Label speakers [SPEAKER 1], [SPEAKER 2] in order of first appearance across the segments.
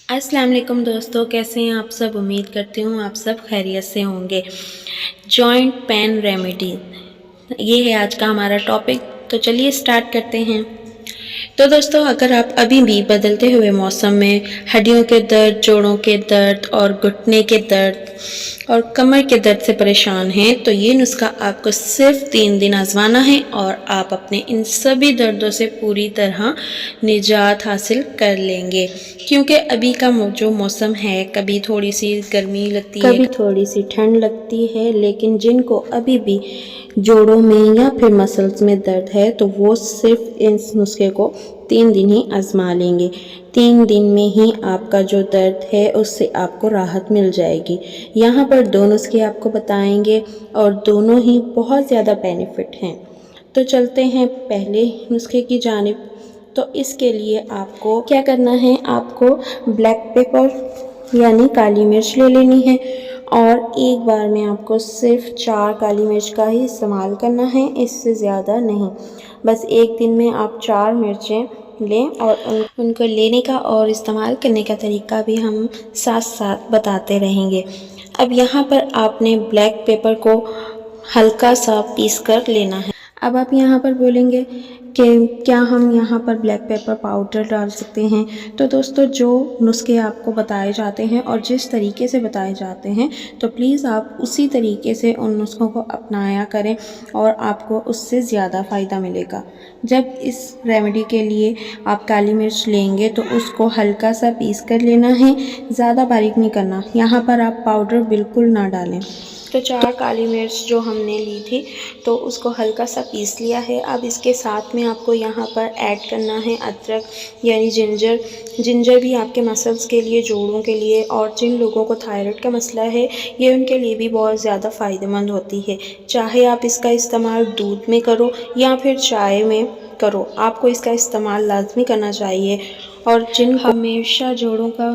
[SPEAKER 1] अस्सलाम वालेकुम दोस्तों, कैसे हैं आप सब। उम्मीद करती हूँ आप सब खैरियत से होंगे। जॉइंट पेन रेमेडी, ये है आज का हमारा टॉपिक। तो चलिए स्टार्ट करते हैं। तो दोस्तों, अगर आप अभी भी बदलते हुए मौसम में हड्डियों के दर्द, जोड़ों के दर्द और घुटने के दर्द और कमर के दर्द से परेशान हैं, तो ये नुस्खा आपको सिर्फ 3 दिन आजमाना है और आप अपने इन सभी दर्दों से पूरी तरह निजात हासिल कर लेंगे। क्योंकि अभी का जो मौसम है, कभी थोड़ी सी गर्मी लगती है, कभी थोड़ी सी ठंड लगती है, लेकिन जिनको अभी भी जोड़ों में या फिर मसल्स में दर्द है, तो वो सिर्फ इस नुस्खे को 3 दिन ही आजमा लेंगे। 3 दिन में ही आपका जो दर्द है उससे आपको राहत मिल जाएगी। यहाँ पर 2 नुस्खे आपको बताएंगे और दोनों ही बहुत ज़्यादा बेनिफिट हैं। तो चलते हैं पहले नुस्खे की जानिब। तो इसके लिए आपको क्या करना है, आपको ब्लैक पेपर यानी काली मिर्च ले लेनी है और एक बार में आपको सिर्फ 4 काली मिर्च का ही इस्तेमाल करना है, इससे ज़्यादा नहीं। बस एक दिन में आप 4 मिर्चें लें और उनको लेने का और इस्तेमाल करने का तरीका भी हम साथ साथ बताते रहेंगे। अब यहाँ पर आपने ब्लैक पेपर को हल्का सा पीस कर लेना है। अब आप यहाँ पर बोलेंगे कि क्या हम यहाँ पर ब्लैक पेपर पाउडर डाल सकते हैं। तो दोस्तों, जो नुस्खे आपको बताए जाते हैं और जिस तरीके से बताए जाते हैं, तो प्लीज़ आप उसी तरीके से उन नुस्खों को अपनाया करें और आपको उससे ज़्यादा फ़ायदा मिलेगा। जब इस रेमेडी के लिए आप काली मिर्च लेंगे तो उसको हल्का सा पीस कर लेना है, ज़्यादा बारीक नहीं करना। यहाँ पर आप पाउडर बिल्कुल ना डालें। तो 4 काली मिर्च जो हमने ली थी, तो उसको हल्का सा पीस लिया है। अब इसके साथ में आपको यहाँ पर ऐड करना है अदरक यानी जिंजर भी आपके मसल्स के लिए, जोड़ों के लिए और जिन लोगों को थायराइड का मसला है, ये उनके लिए भी बहुत ज़्यादा फ़ायदेमंद होती है। चाहे आप इसका इस्तेमाल दूध में करो या फिर चाय में करो, आपको इसका इस्तेमाल लाजमी करना चाहिए। और जिन हमेशा जोड़ों का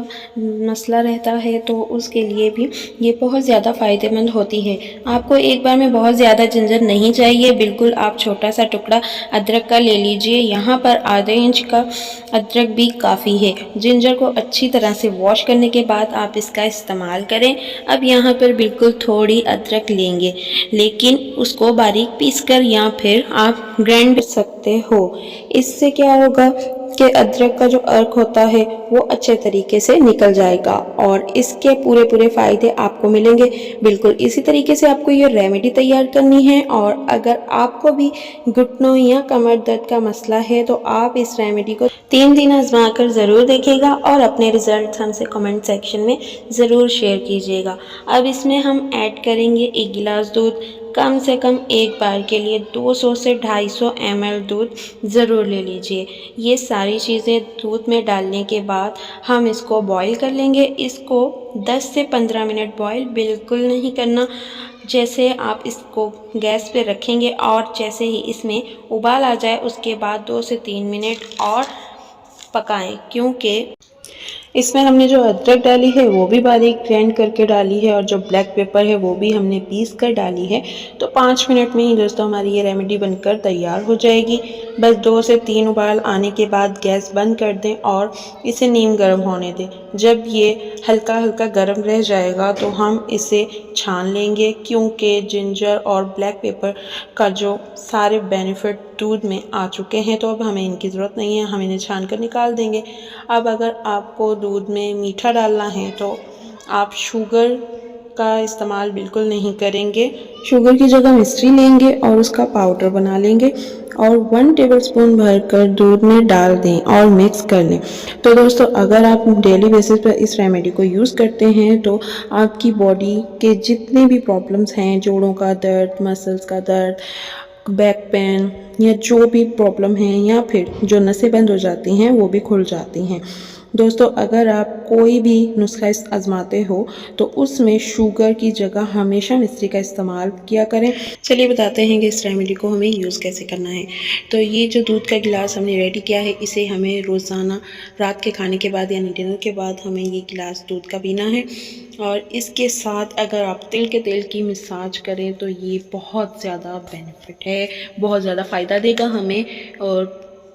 [SPEAKER 1] मसला रहता है, तो उसके लिए भी ये बहुत ज़्यादा फ़ायदेमंद होती है। आपको एक बार में बहुत ज़्यादा जिंजर नहीं चाहिए, बिल्कुल आप छोटा सा टुकड़ा अदरक का ले लीजिए। यहाँ पर आधे इंच का अदरक भी काफ़ी है। जिंजर को अच्छी तरह से वॉश करने के बाद आप इसका इस्तेमाल करें। अब यहाँ पर बिल्कुल थोड़ी अदरक लेंगे, लेकिन उसको बारीक पीस कर या फिर आप ग्राइंड कर सकते हो। इससे क्या होगा कि अदरक का जो अर्क होता है वो अच्छे तरीके से निकल जाएगा और इसके पूरे फ़ायदे आपको मिलेंगे। बिल्कुल इसी तरीके से आपको ये रेमेडी तैयार करनी है। और अगर आपको भी घुटनों या कमर दर्द का मसला है, तो आप इस रेमेडी को 3 दिन आजमा कर ज़रूर देखिएगा और अपने रिजल्ट हमसे कमेंट सेक्शन में ज़रूर शेयर कीजिएगा। अब इसमें हम ऐड करेंगे 1 गिलास दूध। कम से कम एक बार के लिए 200 से 250 ml दूध ज़रूर ले लीजिए। ये सारी चीज़ें दूध में डालने के बाद हम इसको बॉईल कर लेंगे। इसको 10 से 15 मिनट बॉईल बिल्कुल नहीं करना। जैसे आप इसको गैस पे रखेंगे और जैसे ही इसमें उबाल आ जाए, उसके बाद 2 से 3 मिनट और पकाएं, क्योंकि इसमें हमने जो अदरक डाली है वो भी बारीक ग्राइंड करके डाली है और जो ब्लैक पेपर है वो भी हमने पीस कर डाली है। तो 5 मिनट में ही दोस्तों हमारी ये रेमेडी बनकर तैयार हो जाएगी। बस 2 से 3 उबाल आने के बाद गैस बंद कर दें और इसे नीम गर्म होने दें। जब ये हल्का हल्का गर्म रह जाएगा तो हम इसे छान लेंगे, क्योंकि जिंजर और ब्लैक पेपर का जो सारे बेनिफिट दूध में आ चुके हैं, तो अब हमें इनकी ज़रूरत नहीं है, हम इन्हें छान कर निकाल देंगे। अब अगर आपको दूध में मीठा डालना है तो आप शुगर का इस्तेमाल बिल्कुल नहीं करेंगे। शुगर की जगह मिश्री लेंगे और उसका पाउडर बना लेंगे और 1 टेबलस्पून भरकर दूध में डाल दें और मिक्स कर लें। तो दोस्तों, अगर आप डेली बेसिस पर इस रेमेडी को यूज़ करते हैं, तो आपकी बॉडी के जितने भी प्रॉब्लम्स हैं, जोड़ों का दर्द, मसल्स का दर्द, बैक पेन या जो भी प्रॉब्लम है, या फिर जो नसें बंद हो जाती हैं, वो भी खुल जाती हैं। दोस्तों, अगर आप कोई भी नुस्खा आजमाते हो तो उसमें शुगर की जगह हमेशा मिश्री का इस्तेमाल किया करें। चलिए बताते हैं कि इस रेमेडी को हमें यूज़ कैसे करना है। तो ये जो दूध का गिलास हमने रेडी किया है, इसे हमें रोज़ाना रात के खाने के बाद यानी डिनर के बाद हमें ये गिलास दूध का पीना है। और इसके साथ अगर आप तिल के तेल की मसाज करें तो ये बहुत ज़्यादा बेनिफिट है, बहुत ज़्यादा फ़ायदा देगा हमें। और